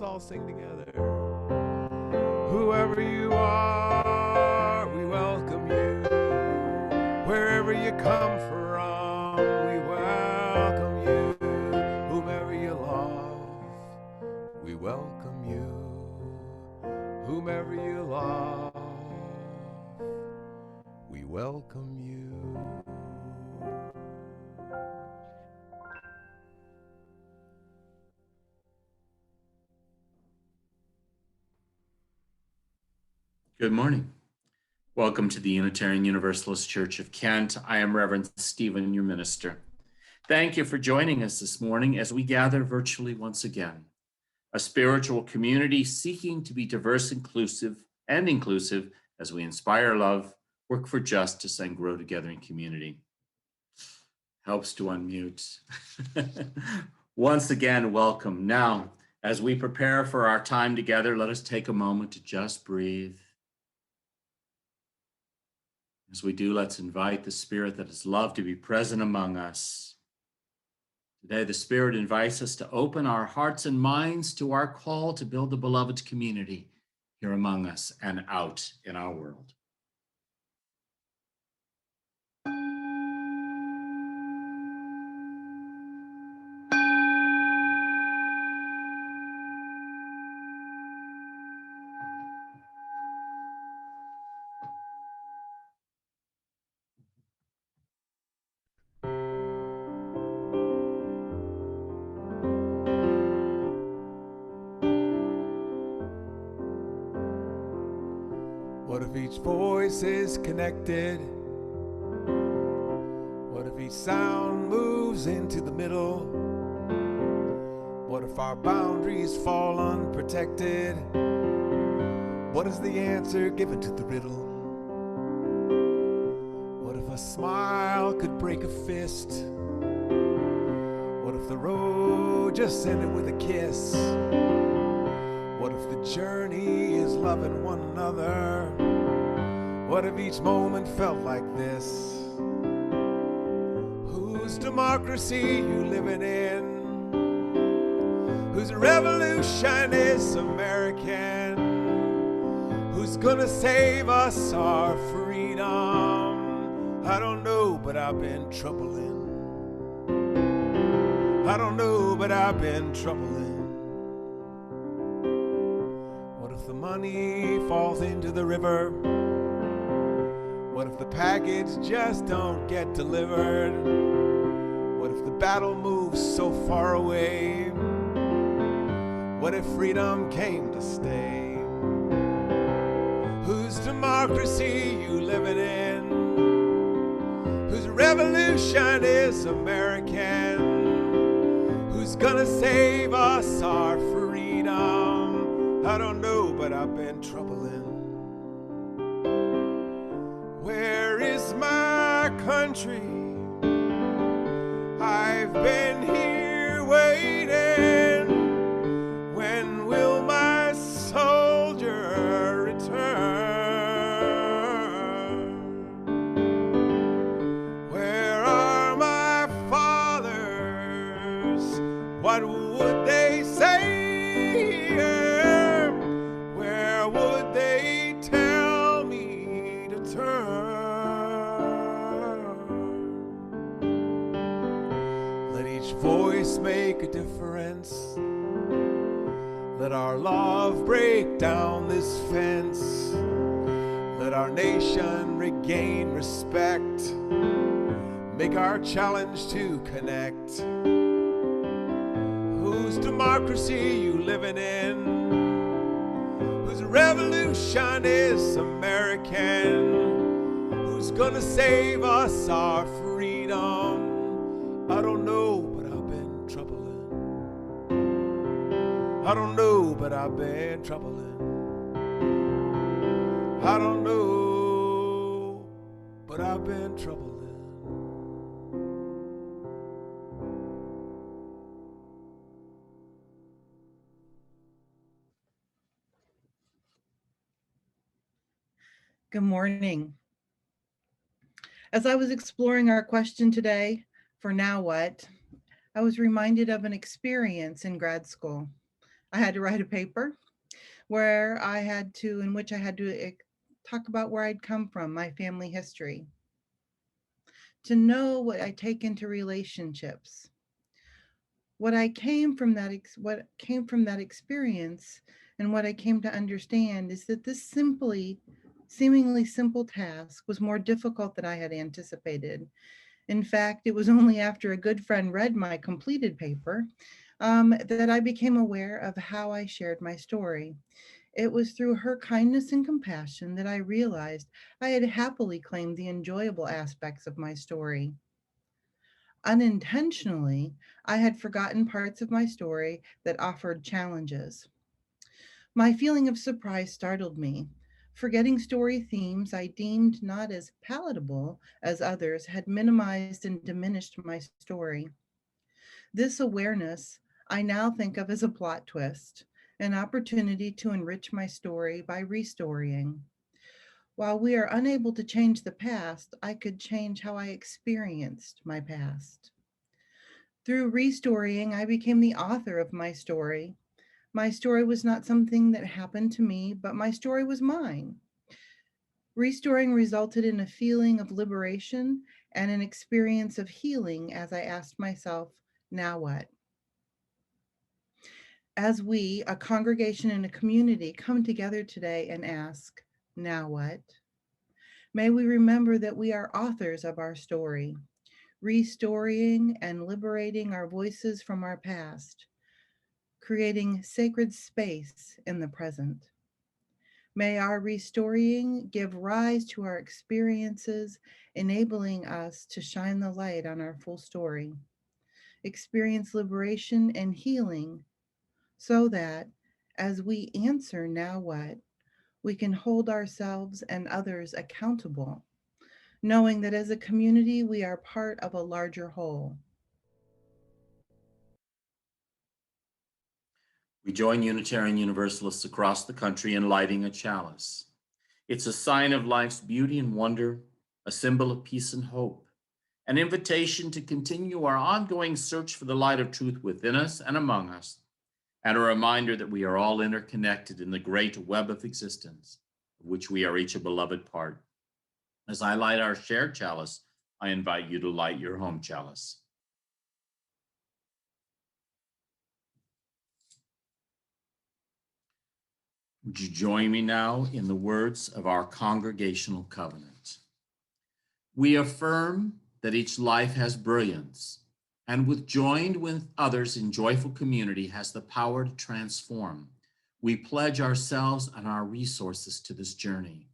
Let's all sing together. Whoever you are, we welcome you. Wherever you come from, we welcome you. Whomever you love, we welcome you. Whomever you love, we welcome you. Good morning. Welcome to the Unitarian Universalist Church of Kent. I am Reverend Stephen, your minister. Thank you for joining us this morning as we gather virtually once again, a spiritual community seeking to be diverse, inclusive as we inspire love, work for justice, and grow together in community. Helps to unmute. Once again, welcome. Now, as we prepare for our time together, let us take a moment to just breathe. As we do, let's invite the Spirit that is love to be present among us. Today, the Spirit invites us to open our hearts and minds to our call to build the beloved community here among us and out in our world. What if each voice is connected? What if each sound moves into the middle? What if our boundaries fall unprotected? What is the answer given to the riddle? What if a smile could break a fist? What if the road just ended with a kiss? What if the journey is loving one another? What if each moment felt like this? Whose democracy you living in? Whose revolution is American? Who's gonna save us our freedom? I don't know, but I've been troubling. I don't know, but I've been troubling. What if the money falls into the river? What if the package just don't get delivered? What if the battle moves so far away? What if freedom came to stay? Whose democracy you living in? Whose revolution is American? Who's gonna save us our freedom? I don't know, but I've been troubling. Where is my country? I've been here waiting. When will my soldier return? Where are my fathers? What would they say? Where would they tell me to turn? Let each voice make a difference. Let our love break down this fence. Let our nation regain respect. Make our challenge to connect. Whose democracy you living in? Whose revolution is American? Who's gonna save us our freedom? I don't know, but I've been troubling. I don't know, but I've been troubling. I don't know, but I've been troubling. Good morning. As I was exploring our question today, for now what, I was reminded of an experience in grad school. I had to write a paper in which I had to talk about where I'd come from, my family history, to know what I take into relationships. What came from that experience, and what I came to understand is that this seemingly simple task was more difficult than I had anticipated. In fact, it was only after a good friend read my completed paper that I became aware of how I shared my story. It was through her kindness and compassion that I realized I had happily claimed the enjoyable aspects of my story. Unintentionally, I had forgotten parts of my story that offered challenges. My feeling of surprise startled me. Forgetting story themes I deemed not as palatable as others had minimized and diminished my story. This awareness I now think of as a plot twist, an opportunity to enrich my story by restorying. While we are unable to change the past, I could change how I experienced my past. Through restorying, I became the author of my story. My story was not something that happened to me, but my story was mine. Restoring resulted in a feeling of liberation and an experience of healing as I asked myself, now what? As we, a congregation and a community, come together today and ask, now what? May we remember that we are authors of our story, restoring and liberating our voices from our past, creating sacred space in the present. May our restoring give rise to our experiences, enabling us to shine the light on our full story, experience liberation and healing, so that as we answer now what, we can hold ourselves and others accountable, knowing that as a community, we are part of a larger whole. We join Unitarian Universalists across the country in lighting a chalice. It's a sign of life's beauty and wonder, a symbol of peace and hope, an invitation to continue our ongoing search for the light of truth within us and among us, and a reminder that we are all interconnected in the great web of existence, of which we are each a beloved part. As I light our shared chalice, I invite you to light your home chalice. Would you join me now in the words of our congregational covenant? We affirm that each life has brilliance, and joined with others in joyful community has the power to transform. We pledge ourselves and our resources to this journey.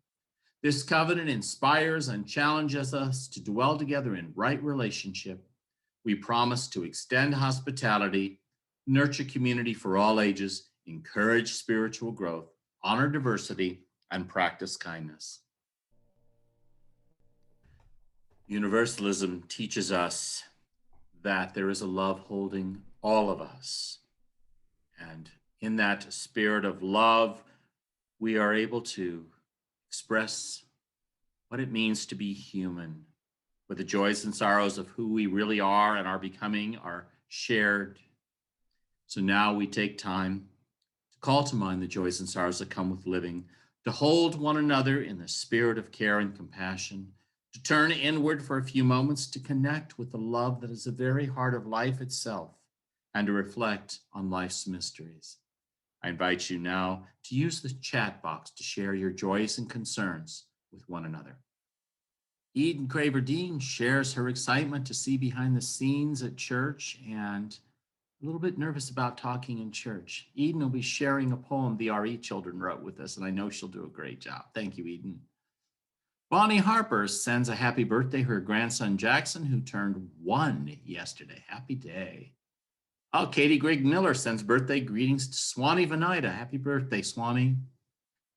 This covenant inspires and challenges us to dwell together in right relationship. We promise to extend hospitality, nurture community for all ages, encourage spiritual growth, honor diversity, and practice kindness. Universalism teaches us that there is a love holding all of us. And in that spirit of love, we are able to express what it means to be human, where the joys and sorrows of who we really are and are becoming are shared. So now we take time to call to mind the joys and sorrows that come with living, to hold one another in the spirit of care and compassion, to turn inward for a few moments to connect with the love that is the very heart of life itself, and to reflect on life's mysteries. I invite you now to use the chat box to share your joys and concerns with one another. Eden Craver-Dean shares her excitement to see behind the scenes at church and a little bit nervous about talking in church. Eden will be sharing a poem the RE children wrote with us, and I know she'll do a great job. Thank you, Eden. Bonnie Harper sends a happy birthday to her grandson Jackson, who turned 1 yesterday. Happy day. Oh, Katie Grigg Miller sends birthday greetings to Swanee Venida. Happy birthday, Swanee.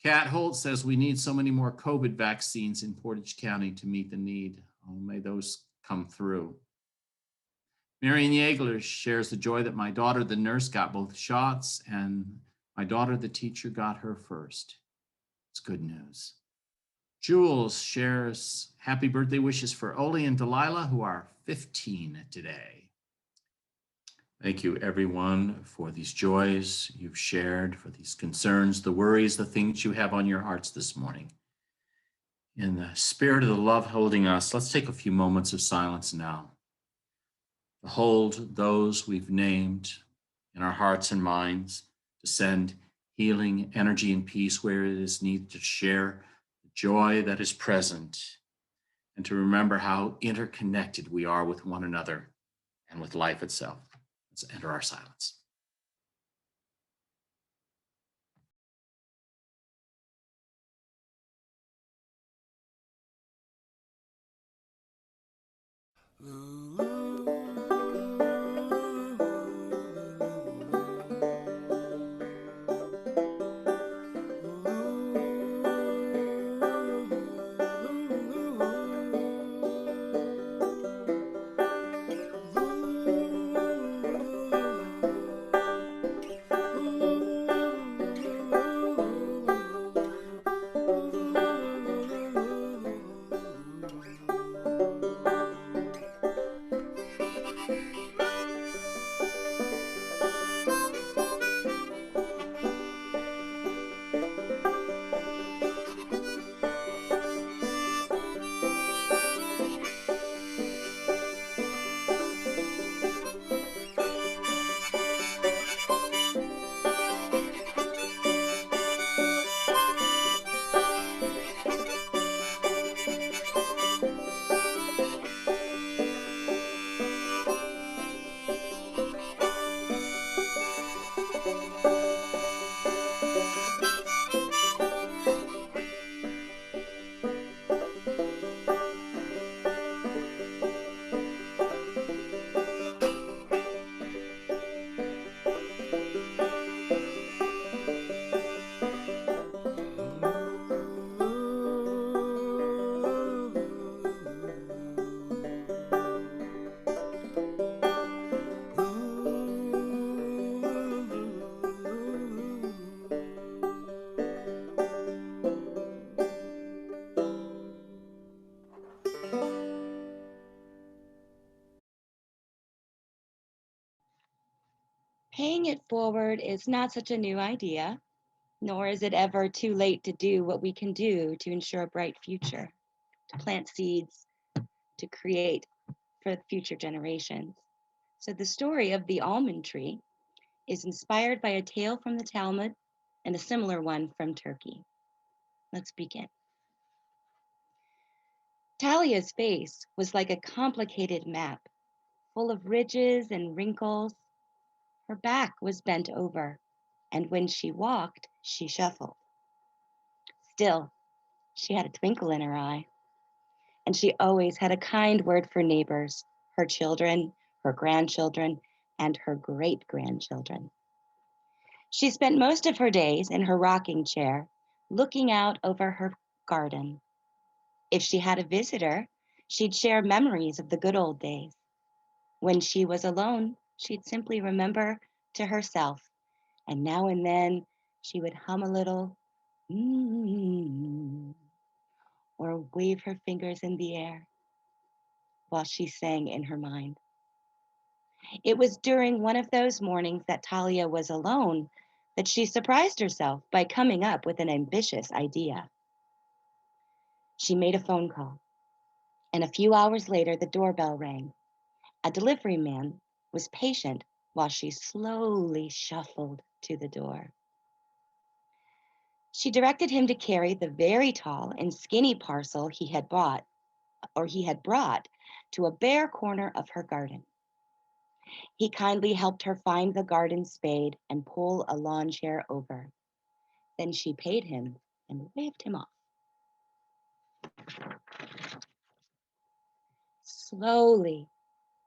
Kat Holt says we need so many more COVID vaccines in Portage County to meet the need. Oh, may those come through. Marion Yeagler shares the joy that my daughter, the nurse, got both shots, and my daughter, the teacher, got her first. It's good news. Jules shares happy birthday wishes for Oli and Delilah, who are 15 today. Thank you, everyone, for these joys you've shared, for these concerns, the worries, the things you have on your hearts this morning. In the spirit of the love holding us, let's take a few moments of silence now to hold those we've named in our hearts and minds, to send healing, energy, and peace where it is needed, to share the joy that is present, and to remember how interconnected we are with one another and with life itself. Let's enter our silence. Paying it forward is not such a new idea, nor is it ever too late to do what we can do to ensure a bright future, to plant seeds, to create for future generations. So the story of the almond tree is inspired by a tale from the Talmud and a similar one from Turkey. Let's begin. Talia's face was like a complicated map, full of ridges and wrinkles. Her back was bent over, and when she walked, she shuffled. Still, she had a twinkle in her eye, and she always had a kind word for neighbors, her children, her grandchildren, and her great-grandchildren. She spent most of her days in her rocking chair, looking out over her garden. If she had a visitor, she'd share memories of the good old days. When she was alone, she'd simply remember to herself, and now and then she would hum a little, or wave her fingers in the air while she sang in her mind. It was during one of those mornings that Talia was alone that she surprised herself by coming up with an ambitious idea. She made a phone call, and a few hours later, the doorbell rang. A delivery man was patient while she slowly shuffled to the door. She directed him to carry the very tall and skinny parcel he had brought to a bare corner of her garden. He kindly helped her find the garden spade and pull a lawn chair over. Then she paid him and waved him off. Slowly,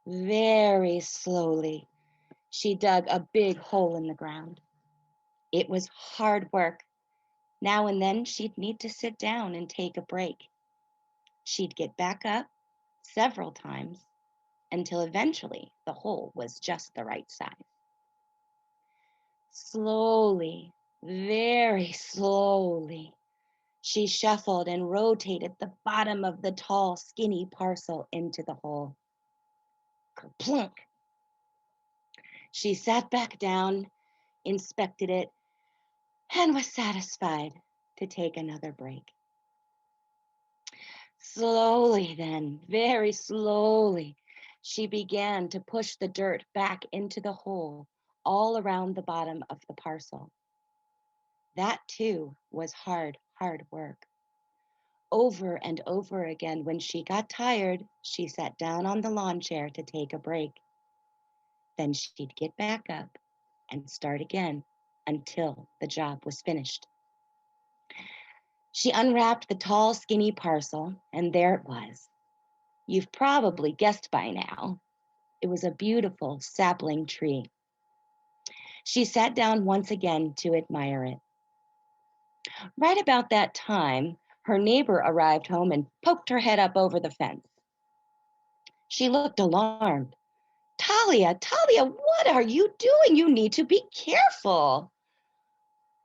very slowly, she dug a big hole in the ground. It was hard work. Now and then she'd need to sit down and take a break. She'd get back up several times until eventually the hole was just the right size. Slowly, very slowly, she shuffled and rotated the bottom of the tall, skinny parcel into the hole. Kerplunk! She sat back down, inspected it, and was satisfied to take another break. Slowly then, very slowly, she began to push the dirt back into the hole all around the bottom of the parcel. That too was hard work. Over and over again, when she got tired, she sat down on the lawn chair to take a break. Then she'd get back up and start again until the job was finished. She unwrapped the tall, skinny parcel, and there it was. You've probably guessed by now. It was a beautiful sapling tree. She sat down once again to admire it. Right about that time, her neighbor arrived home and poked her head up over the fence. She looked alarmed. Talia, what are you doing? You need to be careful.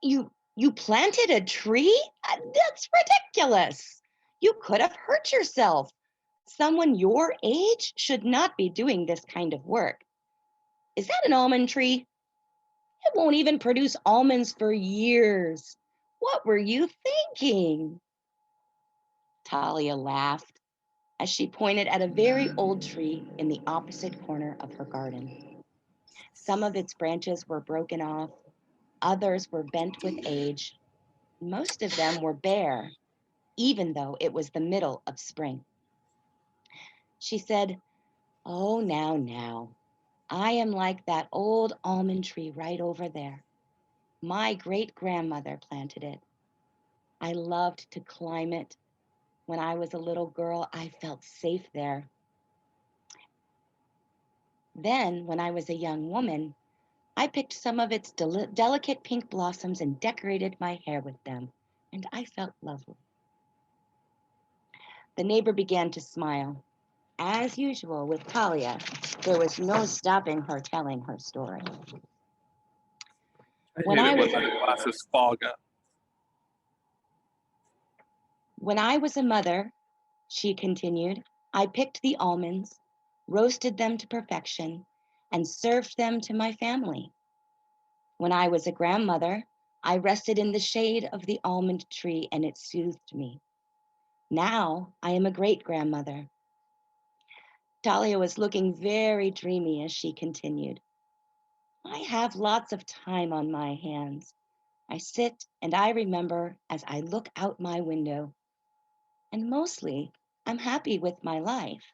You planted a tree? That's ridiculous. You could have hurt yourself. Someone your age should not be doing this kind of work. Is that an almond tree? It won't even produce almonds for years. What were you thinking? Talia laughed as she pointed at a very old tree in the opposite corner of her garden. Some of its branches were broken off, others were bent with age. Most of them were bare, even though it was the middle of spring. She said, "Oh, now, I am like that old almond tree right over there. My great-grandmother planted it. I loved to climb it. When I was a little girl, I felt safe there. Then, when I was a young woman, I picked some of its delicate pink blossoms and decorated my hair with them, and I felt lovely." The neighbor began to smile. As usual with Talia, there was no stopping her telling her story. When I was a mother, she continued, I picked the almonds, roasted them to perfection, and served them to my family. When I was a grandmother, I rested in the shade of the almond tree and it soothed me. Now I am a great-grandmother. Talia was looking very dreamy as she continued. I have lots of time on my hands. I sit and I remember as I look out my window. And mostly, I'm happy with my life.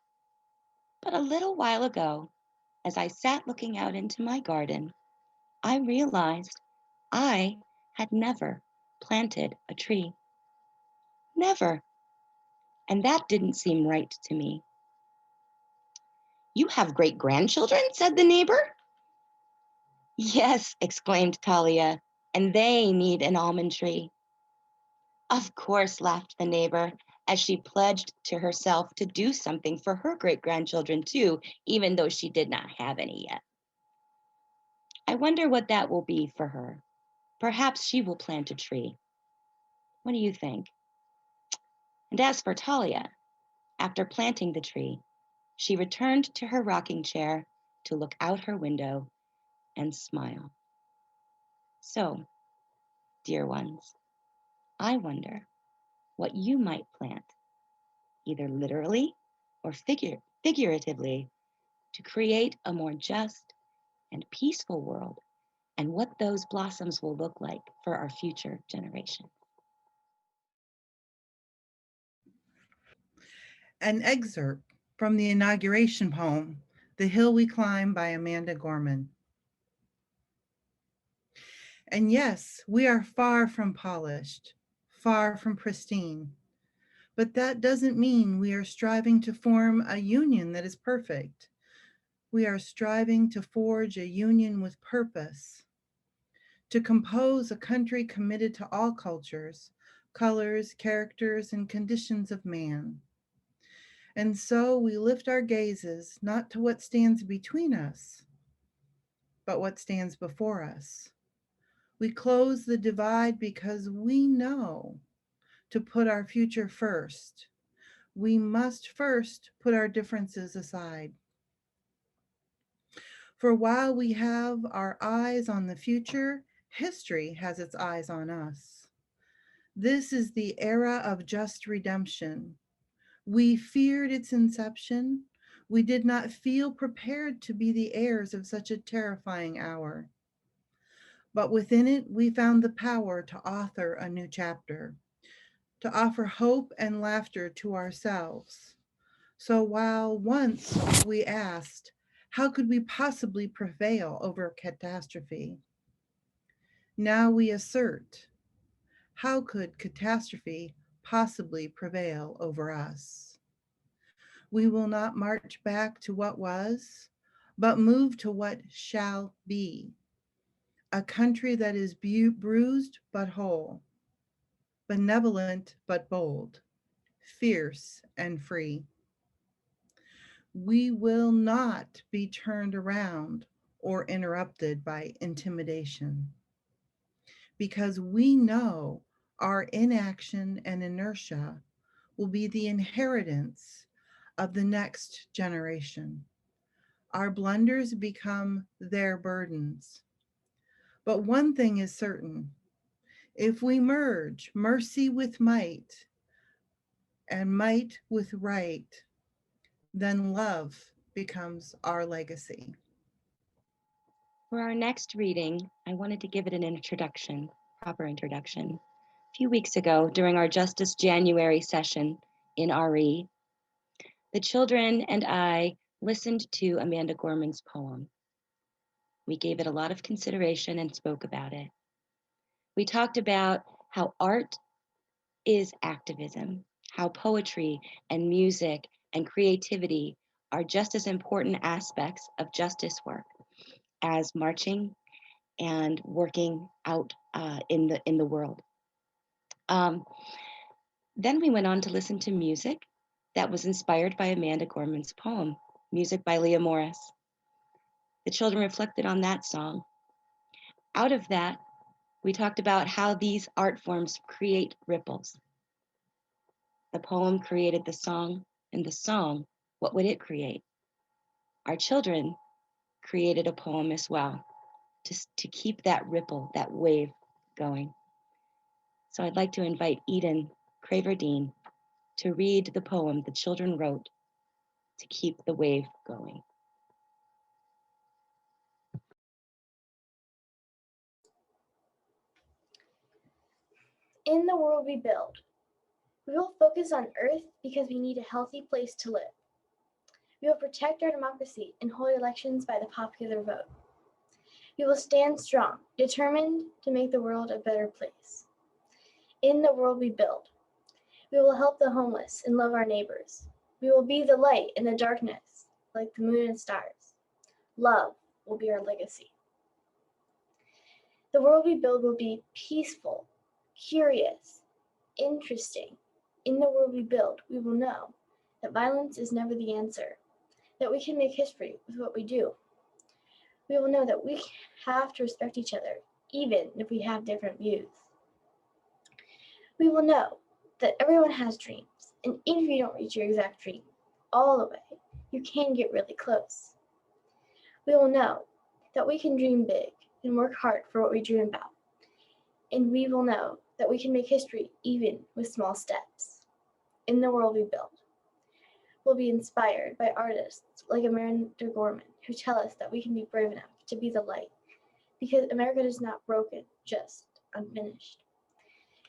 But a little while ago, as I sat looking out into my garden, I realized I had never planted a tree. Never. And that didn't seem right to me. You have great-grandchildren? Said the neighbor. Yes, exclaimed Talia, and they need an almond tree. Of course, laughed the neighbor, as she pledged to herself to do something for her great-grandchildren too, even though she did not have any yet. I wonder what that will be for her. Perhaps she will plant a tree. What do you think? And as for Talia, after planting the tree, she returned to her rocking chair to look out her window and smile. So, dear ones, I wonder what you might plant, either literally or figuratively, to create a more just and peaceful world, and what those blossoms will look like for our future generations. An excerpt from the inauguration poem, The Hill We Climb by Amanda Gorman. And yes, we are far from polished, far from pristine, but that doesn't mean we are striving to form a union that is perfect. We are striving to forge a union with purpose, to compose a country committed to all cultures, colors, characters, and conditions of man. And so we lift our gazes not to what stands between us, but what stands before us. We close the divide because we know to put our future first. We must first put our differences aside. For while we have our eyes on the future, history has its eyes on us. This is the era of just redemption. We feared its inception. We did not feel prepared to be the heirs of such a terrifying hour. But within it, we found the power to author a new chapter, to offer hope and laughter to ourselves. So while once we asked, how could we possibly prevail over catastrophe? Now we assert, how could catastrophe possibly prevail over us? We will not march back to what was, but move to what shall be. A country that is bruised but whole, benevolent but bold, fierce and free. We will not be turned around or interrupted by intimidation, because we know our inaction and inertia will be the inheritance of the next generation. Our blunders become their burdens. But one thing is certain: if we merge mercy with might and might with right, then love becomes our legacy. For our next reading, I wanted to give it an introduction, proper introduction. A few weeks ago, during our Justice January session in RE, the children and I listened to Amanda Gorman's poem. We gave it a lot of consideration and spoke about it. We talked about how art is activism, how poetry and music and creativity are just as important aspects of justice work as marching and working out in the world. Then we went on to listen to music that was inspired by Amanda Gorman's poem, music by Leah Morris. The children reflected on that song. Out of that, we talked about how these art forms create ripples. The poem created the song, and the song, what would it create? Our children created a poem as well to keep that ripple, that wave going. So I'd like to invite Eden Craverdine to read the poem the children wrote to keep the wave going. In the world we build, we will focus on Earth because we need a healthy place to live. We will protect our democracy and hold elections by the popular vote. We will stand strong, determined to make the world a better place. In the world we build, we will help the homeless and love our neighbors. We will be the light in the darkness, like the moon and stars. Love will be our legacy. The world we build will be peaceful, curious, interesting. In the world we build, we will know that violence is never the answer, that we can make history with what we do. We will know that we have to respect each other, even if we have different views. We will know that everyone has dreams, and even if you don't reach your exact dream all the way, you can get really close. We will know that we can dream big and work hard for what we dream about. And we will know that we can make history even with small steps. In the world we build, we'll be inspired by artists like Amanda Gorman, who tell us that we can be brave enough to be the light, because America is not broken, just unfinished.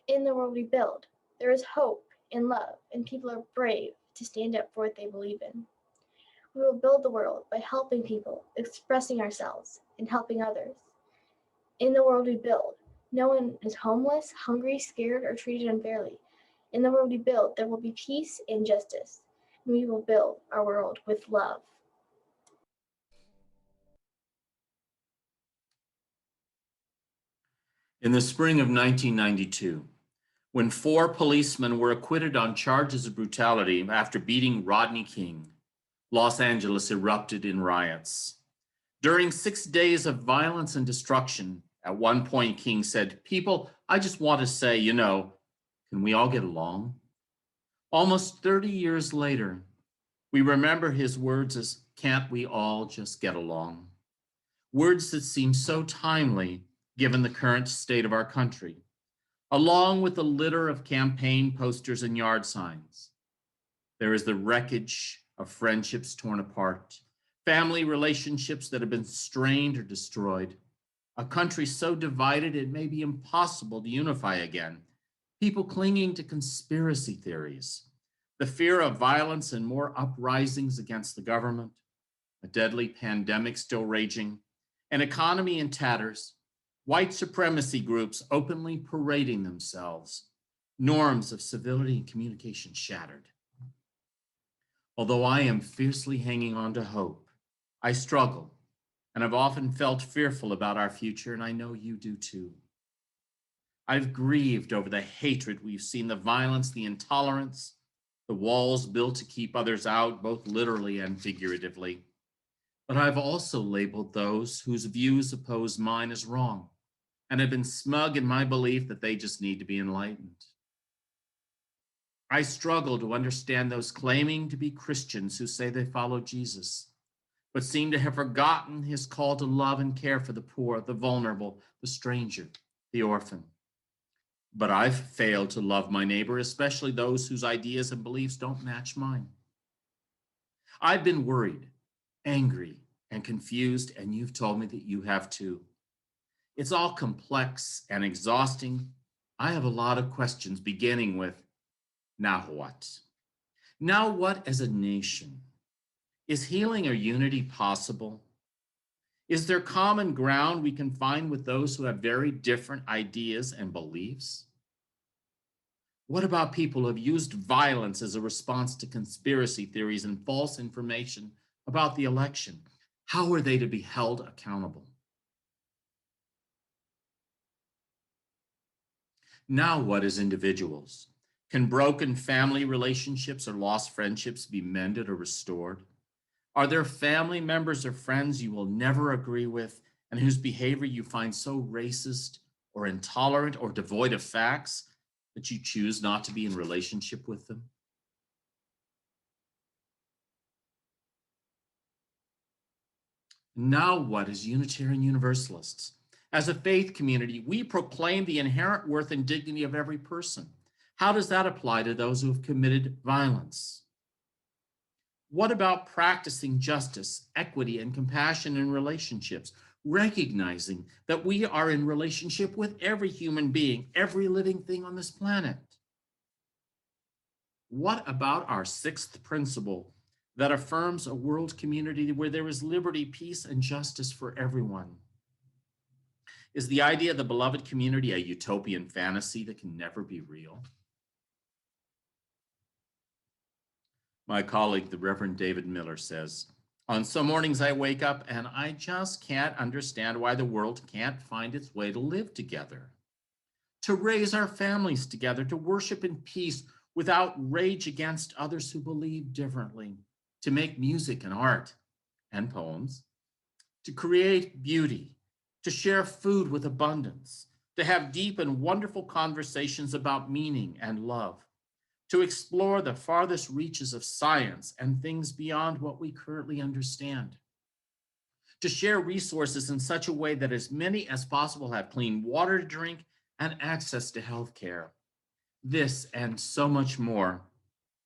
In the world we build, there is hope and love, and people are brave to stand up for what they believe in. We will build the world by helping people, expressing ourselves, and helping others. In the world we build, no one is homeless, hungry, scared, or treated unfairly. In the world we build, there will be peace and justice. And we will build our world with love. In the spring of 1992, when 4 policemen were acquitted on charges of brutality after beating Rodney King, Los Angeles erupted in riots. During 6 days of violence and destruction, at one point King said, "People, I just want to say, can we all get along?" Almost 30 years later, we remember his words as, "Can't we all just get along?" Words that seem so timely given the current state of our country, along with the litter of campaign posters and yard signs. There is the wreckage of friendships torn apart, family relationships that have been strained or destroyed, a country so divided it may be impossible to unify again, people clinging to conspiracy theories, the fear of violence and more uprisings against the government, a deadly pandemic still raging, an economy in tatters, white supremacy groups openly parading themselves, norms of civility and communication shattered. Although I am fiercely hanging on to hope, I struggle and I've often felt fearful about our future, and I know you do too. I've grieved over the hatred we've seen, the violence, the intolerance, the walls built to keep others out, both literally and figuratively. But I've also labeled those whose views oppose mine as wrong, and have been smug in my belief that they just need to be enlightened. I struggle to understand those claiming to be Christians who say they follow Jesus, but seem to have forgotten his call to love and care for the poor, the vulnerable, the stranger, the orphan. But I've failed to love my neighbor, especially those whose ideas and beliefs don't match mine. I've been worried, angry, and confused, and you've told me that you have too. It's all complex and exhausting. I have a lot of questions, beginning with, now what? Now what as a nation? Is healing or unity possible? Is there common ground we can find with those who have very different ideas and beliefs? What about people who have used violence as a response to conspiracy theories and false information about the election? How are they to be held accountable? Now what as individuals? Can broken family relationships or lost friendships be mended or restored? Are there family members or friends you will never agree with and whose behavior you find so racist or intolerant or devoid of facts that you choose not to be in relationship with them? Now what as Unitarian Universalists? As a faith community, we proclaim the inherent worth and dignity of every person. How does that apply to those who have committed violence? What about practicing justice, equity, and compassion in relationships, recognizing that we are in relationship with every human being, every living thing on this planet? What about our sixth principle that affirms a world community where there is liberty, peace, and justice for everyone? Is the idea of the beloved community a utopian fantasy that can never be real? My colleague, the Reverend David Miller, says, on some mornings I wake up and I just can't understand why the world can't find its way to live together, to raise our families together, to worship in peace without rage against others who believe differently, to make music and art and poems, to create beauty, to share food with abundance, to have deep and wonderful conversations about meaning and love, to explore the farthest reaches of science and things beyond what we currently understand, to share resources in such a way that as many as possible have clean water to drink and access to health care. This and so much more.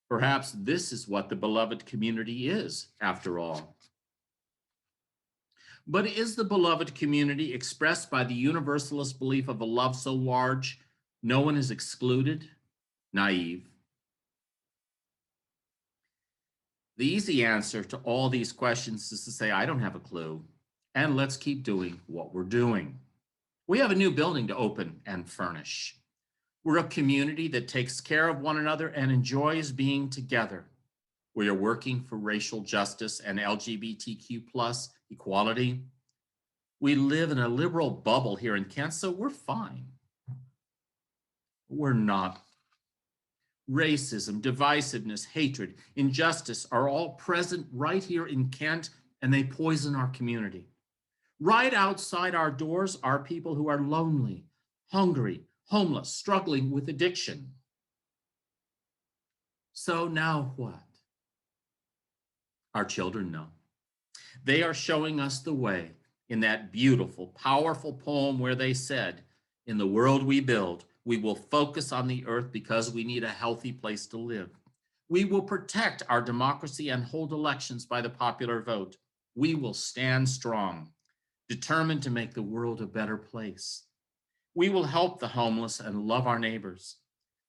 Perhaps this is what the beloved community is, after all. But is the beloved community expressed by the universalist belief of a love so large no one is excluded? Naive. The easy answer to all these questions is to say, I don't have a clue, and let's keep doing what we're doing. We have a new building to open and furnish. We're a community that takes care of one another and enjoys being together. We are working for racial justice and LGBTQ plus equality. We live in a liberal bubble here in Kent, so we're fine. We're not. Racism, divisiveness, hatred, injustice are all present right here in Kent, and they poison our community. Right outside our doors are people who are lonely, hungry, homeless, struggling with addiction. So now what? Our children know. They are showing us the way. in that beautiful, powerful poem where they said, "In the world we build, we will focus on the earth because we need a healthy place to live. We will protect our democracy and hold elections by the popular vote. We will stand strong, determined to make the world a better place. We will help the homeless and love our neighbors.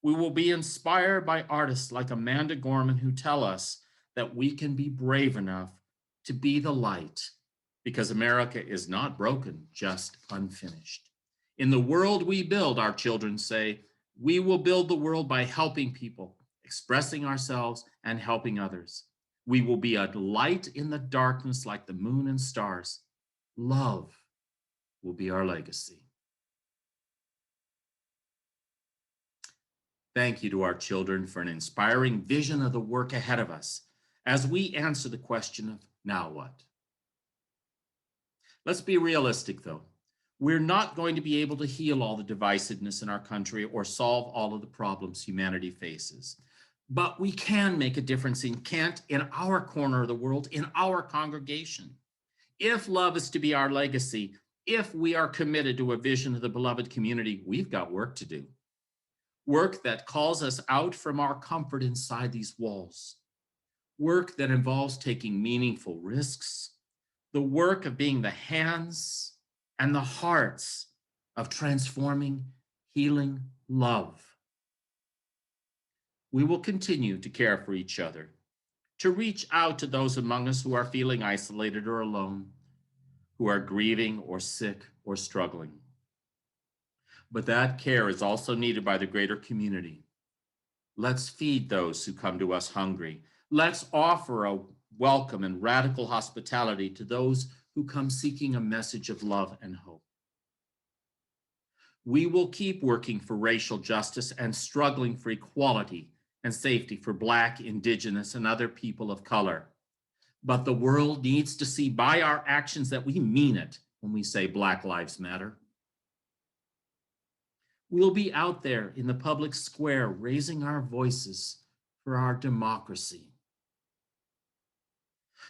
We will be inspired by artists like Amanda Gorman who tell us that we can be brave enough to be the light because America is not broken, just unfinished. In the world we build," our children say, "we will build the world by helping people, expressing ourselves, and helping others. We will be a light in the darkness like the moon and stars. Love will be our legacy." Thank you to our children for an inspiring vision of the work ahead of us as we answer the question of now what? Let's be realistic, though. We're not going to be able to heal all the divisiveness in our country or solve all of the problems humanity faces. But we can make a difference in Kent, in our corner of the world, in our congregation. If love is to be our legacy, if we are committed to a vision of the beloved community, we've got work to do. Work that calls us out from our comfort inside these walls. Work that involves taking meaningful risks. The work of being the hands and the hearts of transforming, healing love. We will continue to care for each other, to reach out to those among us who are feeling isolated or alone, who are grieving or sick or struggling. But that care is also needed by the greater community. Let's feed those who come to us hungry. Let's offer a welcome and radical hospitality to those who come seeking a message of love and hope. We will keep working for racial justice and struggling for equality and safety for Black, Indigenous, and other people of color. But the world needs to see by our actions that we mean it when we say Black Lives Matter. We'll be out there in the public square raising our voices for our democracy.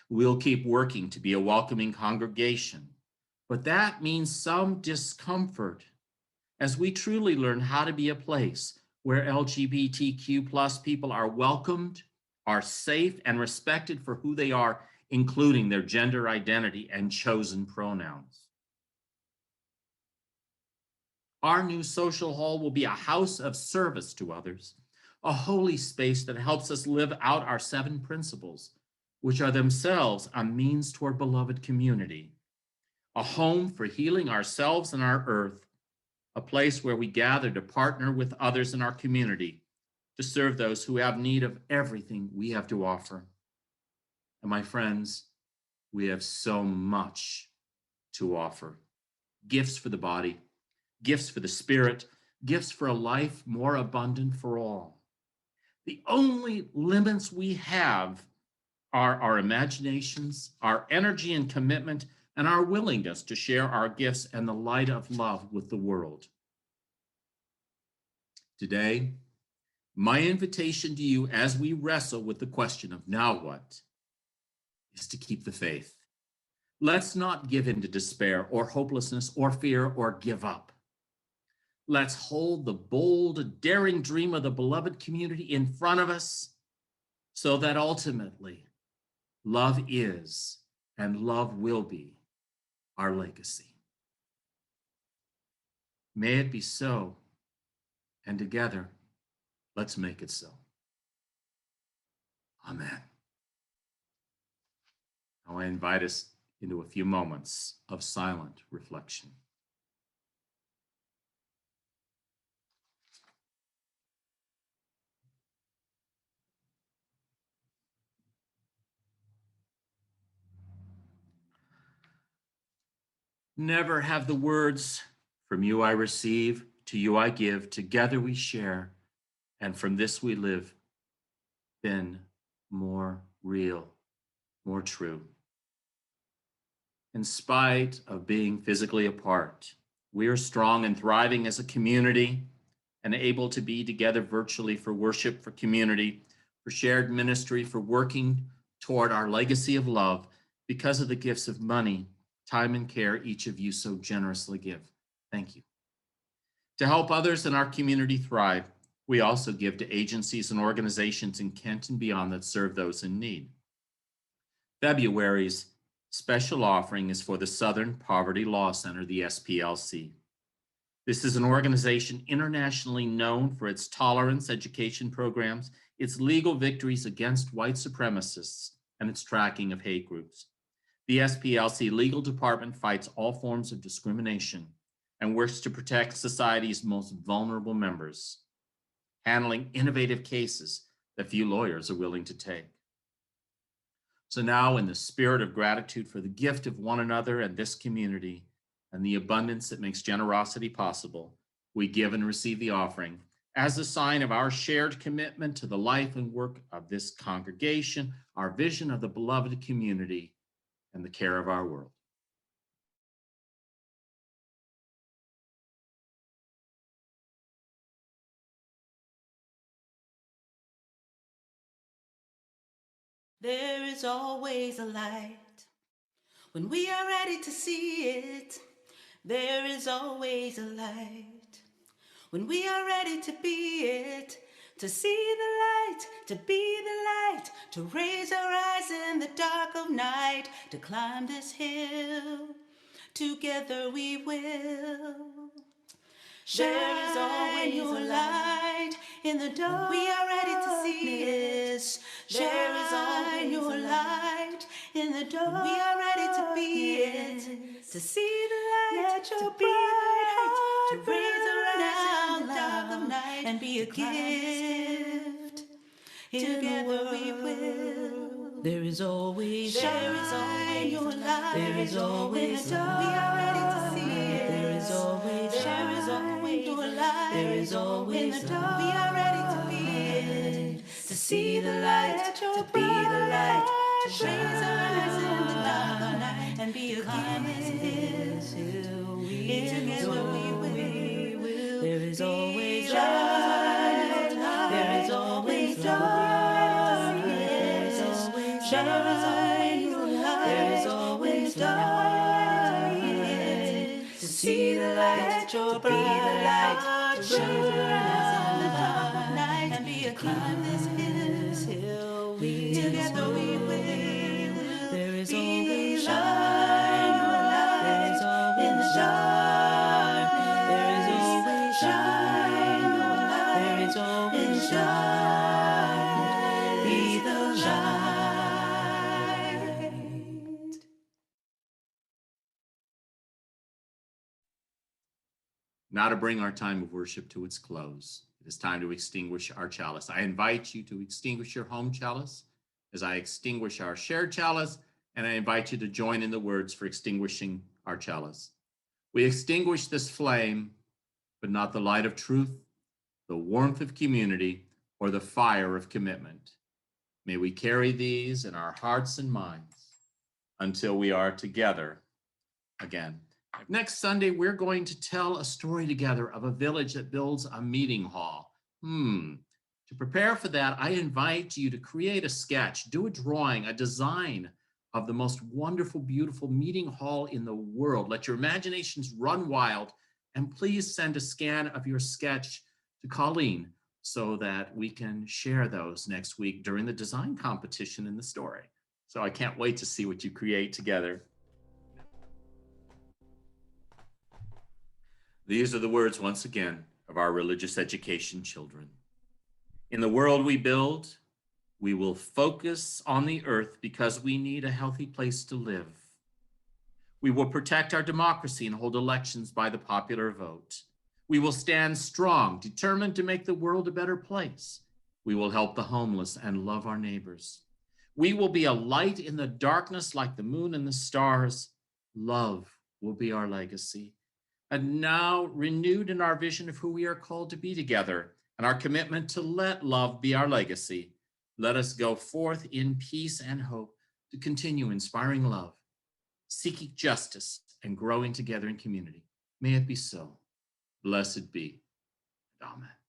We'll keep working to be a welcoming congregation, but that means some discomfort as we truly learn how to be a place where LGBTQ+ people are welcomed, are safe, and respected for who they are, including their gender identity and chosen pronouns. Our new social hall will be a house of service to others, a holy space that helps us live out our 7 principles, which are themselves a means toward beloved community, a home for healing ourselves and our earth, a place where we gather to partner with others in our community to serve those who have need of everything we have to offer. And my friends, we have so much to offer. Gifts for the body, gifts for the spirit, gifts for a life more abundant for all. The only limits we have are our imaginations, our energy and commitment, and our willingness to share our gifts and the light of love with the world. Today, my invitation to you as we wrestle with the question of now what is to keep the faith. Let's not give in to despair or hopelessness or fear or give up. Let's hold the bold, daring dream of the beloved community in front of us so that ultimately love is and love will be our legacy. May it be so, and together, let's make it so. Amen. Now I invite us into a few moments of silent reflection. Never have the words, "From you I receive, to you I give, together we share, and from this we live," been more real, more true. In spite of being physically apart, we are strong and thriving as a community and able to be together virtually for worship, for community, for shared ministry, for working toward our legacy of love because of the gifts of money, time and care each of you so generously give. Thank you. To help others in our community thrive, we also give to agencies and organizations in Kent and beyond that serve those in need. February's special offering is for the Southern Poverty Law Center, the SPLC. This is an organization internationally known for its tolerance education programs, its legal victories against white supremacists, and its tracking of hate groups. The SPLC legal department fights all forms of discrimination and works to protect society's most vulnerable members, handling innovative cases that few lawyers are willing to take. So now, in the spirit of gratitude for the gift of one another and this community and the abundance that makes generosity possible, we give and receive the offering as a sign of our shared commitment to the life and work of this congregation, our vision of the beloved community, and the care of our world. There is always a light when we are ready to see it. There is always a light when we are ready to be it. To see the light, to be the light, to raise our eyes in the dark of night, to climb this hill, together we will. There is always a light in the dark. We are ready to see it. There is always a light in the dark. We are ready to be it. To see the light, to be the light, to raise our eyes in the dark of night and be a gift. Together we will. There is always a light. There is always a light. We are ready to see it. There is always a light. There is always a light. We are ready to be it. To see the light, to be the light, to raise our eyes in the dark of night and be a gift. Together we will. There is always light. There is always dark. There is always light. There is always dark. To see the light, to be the light, to shine in the dark of night and be a climb this hill. Together we will. There is always light. There is always dark. There is always shine. There is always light. Be the light. Now, to bring our time of worship to its close, it is time to extinguish our chalice. I invite you to extinguish your home chalice as I extinguish our shared chalice, and I invite you to join in the words for extinguishing our chalice. We extinguish this flame, but not the light of truth, the warmth of community, or the fire of commitment. May we carry these in our hearts and minds until we are together again. Next Sunday, we're going to tell a story together of a village that builds a meeting hall. To prepare for that, I invite you to create a sketch, do a drawing, a design of the most wonderful, beautiful meeting hall in the world. Let your imaginations run wild, and please send a scan of your sketch to Colleen so that we can share those next week during the design competition in the story. So I can't wait to see what you create together. These are the words, once again, of our religious education children. In the world we build, we will focus on the earth because we need a healthy place to live. We will protect our democracy and hold elections by the popular vote. We will stand strong, determined to make the world a better place. We will help the homeless and love our neighbors. We will be a light in the darkness like the moon and the stars. Love will be our legacy. And now, renewed in our vision of who we are called to be together and our commitment to let love be our legacy, let us go forth in peace and hope to continue inspiring love, seeking justice, and growing together in community. May it be so. Blessed be. Amen.